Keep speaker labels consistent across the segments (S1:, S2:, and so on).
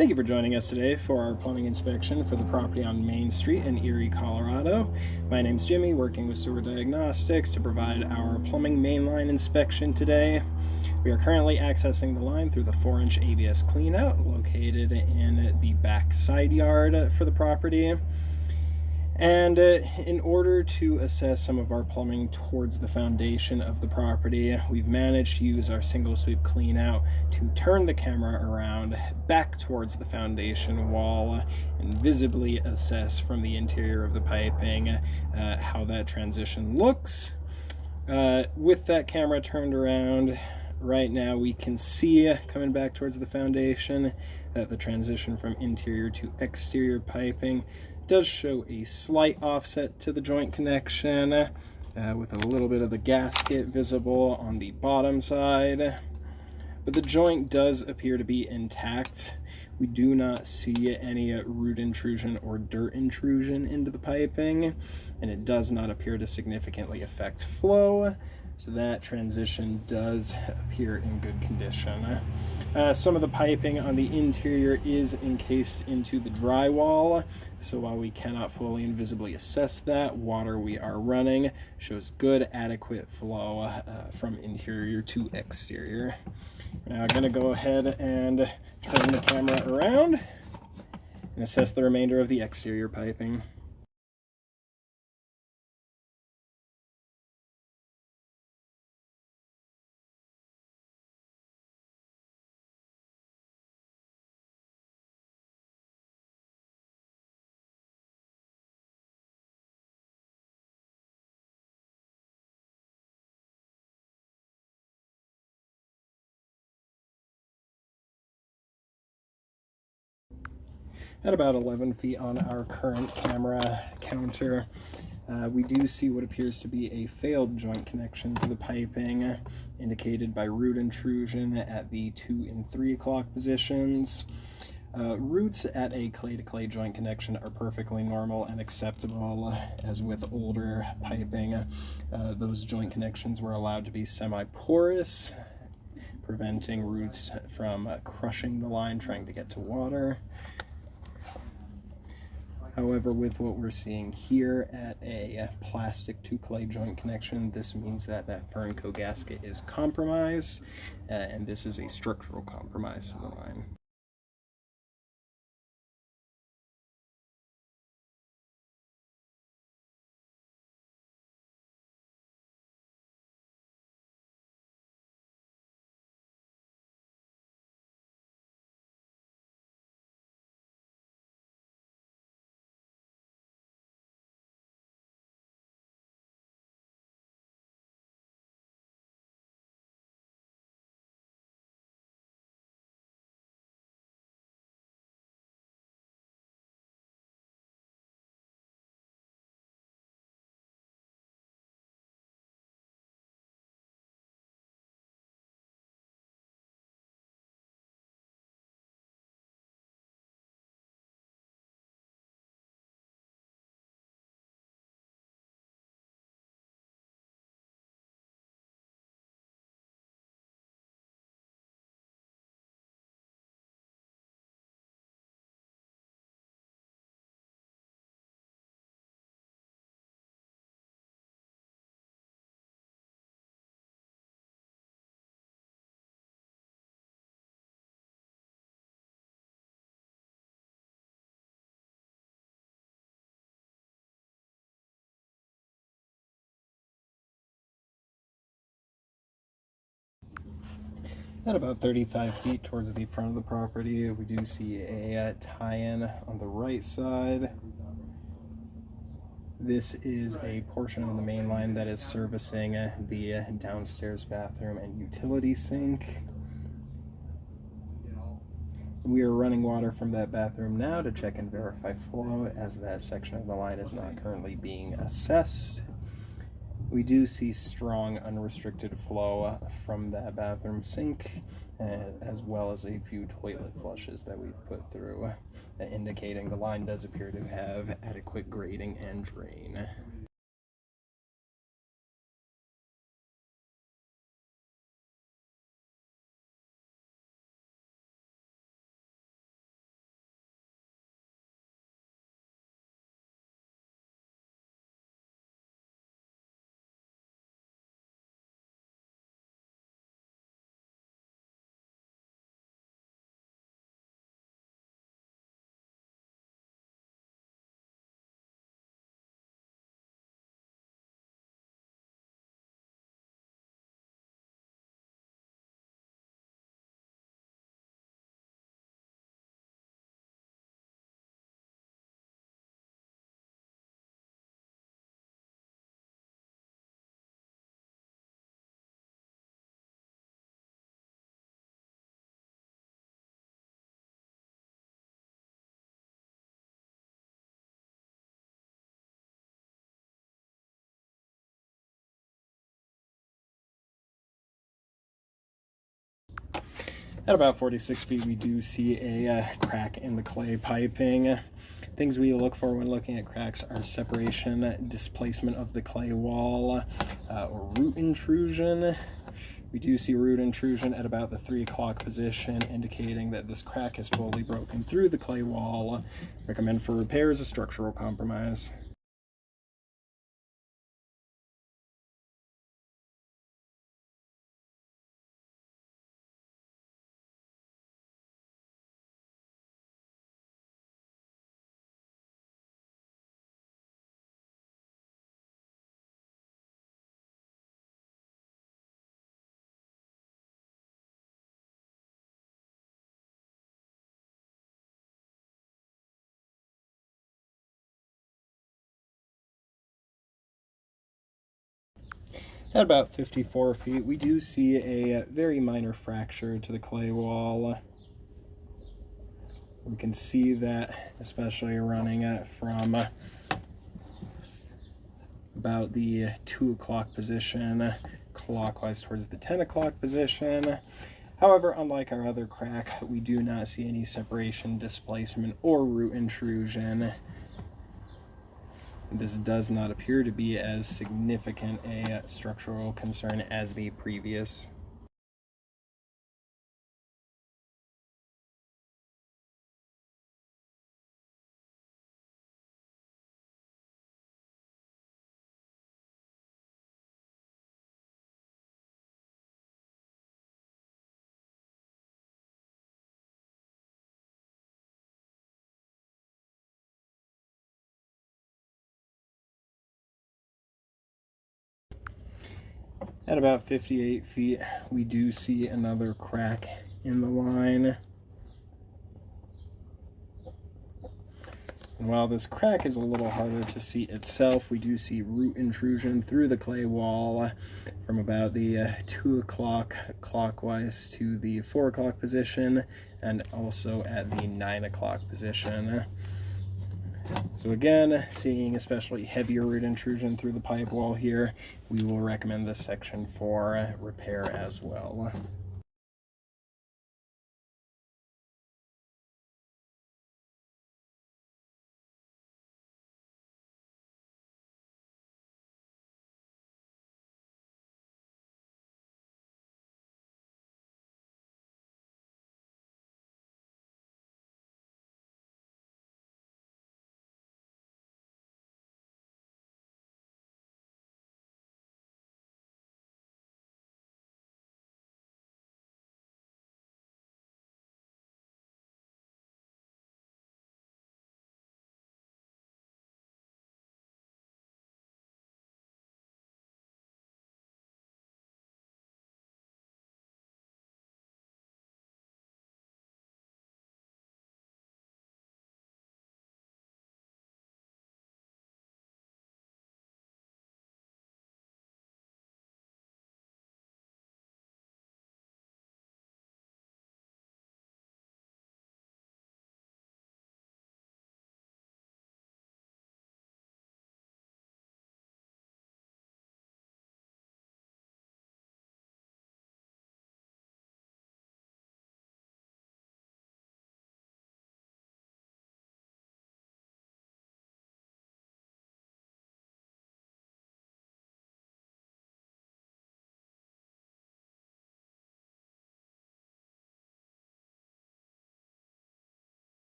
S1: Thank you for joining us today for our plumbing inspection for the property on Main Street in Erie, Colorado. My name's Jimmy, working with Sewer Diagnostics to provide our plumbing mainline inspection today. We are currently accessing the line through the 4-inch ABS cleanout located in the back side yard for the property. And in order to assess some of our plumbing towards the foundation of the property, we've managed to use our single sweep clean out to turn the camera around back towards the foundation wall and visibly assess from the interior of the piping how that transition looks. With that camera turned around, right now we can see coming back towards the foundation that the transition from interior to exterior piping does show a slight offset to the joint connection with a little bit of the gasket visible on the bottom side, but the joint does appear to be intact. We do not see any root intrusion or dirt intrusion into the piping, and it does not appear to significantly affect flow. So that transition does appear in good condition. Some of the piping on the interior is encased into the drywall, so while we cannot fully and visibly assess that, water we are running shows good, adequate flow from interior to exterior. Now I'm going to go ahead and turn the camera around and assess the remainder of the exterior piping. At about 11 feet on our current camera counter, we do see what appears to be a failed joint connection to the piping, indicated by root intrusion at the 2 and 3 o'clock positions. Roots at a clay-to-clay joint connection are perfectly normal and acceptable, as with older piping. Those joint connections were allowed to be semi-porous, preventing roots from crushing the line trying to get to water. However, with what we're seeing here at a plastic to clay joint connection, this means that that Fernco gasket is compromised, and this is a structural compromise to the line. At about 35 feet towards the front of the property, we do see a tie-in on the right side. This is a portion of the main line that is servicing the downstairs bathroom and utility sink. We are running water from that bathroom now to check and verify flow, as that section of the line is not currently being assessed. We do see strong unrestricted flow from that bathroom sink, as well as a few toilet flushes that we've put through, indicating the line does appear to have adequate grading and drain. At about 46 feet, we do see a crack in the clay piping. Things we look for when looking at cracks are separation, displacement of the clay wall, or root intrusion. We do see root intrusion at about the 3 o'clock position, indicating that this crack has fully broken through the clay wall. Recommend for repairs a structural compromise. At about 54 feet, we do see a very minor fracture to the clay wall. We can see that, especially running from about the 2 o'clock position clockwise towards the 10 o'clock position. However, unlike our other crack, we do not see any separation, displacement, or root intrusion. This does not appear to be as significant a structural concern as the previous. At about 58 feet, we do see another crack in the line. And while this crack is a little harder to see itself, we do see root intrusion through the clay wall from about the 2 o'clock clockwise to the 4 o'clock position, and also at the 9 o'clock position. So again, seeing especially heavier root intrusion through the pipe wall here, we will recommend this section for repair as well.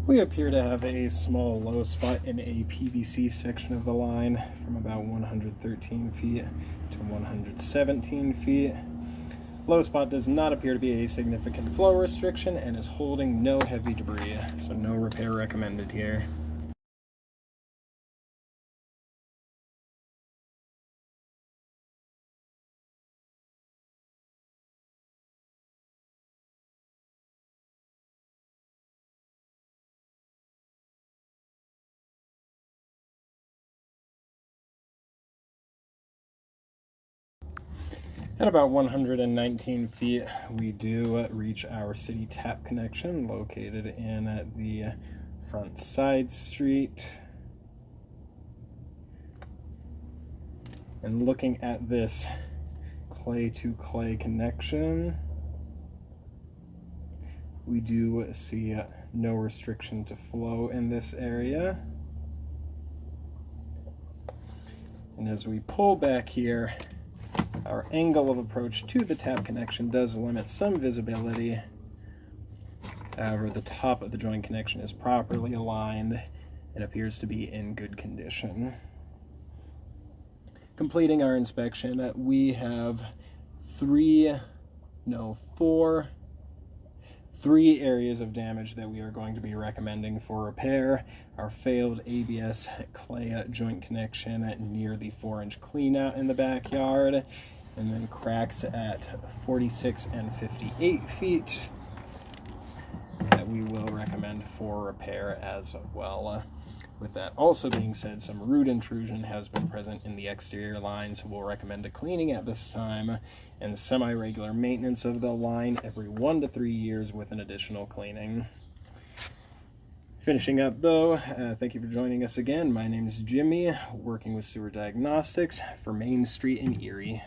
S1: We appear to have a small low spot in a PVC section of the line from about 113 feet to 117 feet. Low spot does not appear to be a significant flow restriction and is holding no heavy debris, so no repair recommended here. At about 119 feet, we do reach our city tap connection located in the front side street. And looking at this clay to clay connection, we do see no restriction to flow in this area. And as we pull back here, our angle of approach to the tap connection does limit some visibility. However, the top of the joint connection is properly aligned and appears to be in good condition. Completing our inspection, we have three areas of damage that we are going to be recommending for repair. Our failed ABS clay joint connection near the 4-inch cleanout in the backyard, and then cracks at 46 and 58 feet that we will recommend for repair as well. With that also being said, some root intrusion has been present in the exterior line, so we'll recommend a cleaning at this time and semi-regular maintenance of the line every 1 to 3 years with an additional cleaning. Finishing up though, thank you for joining us again. My name is Jimmy, working with Sewer Diagnostics for Main Street in Erie.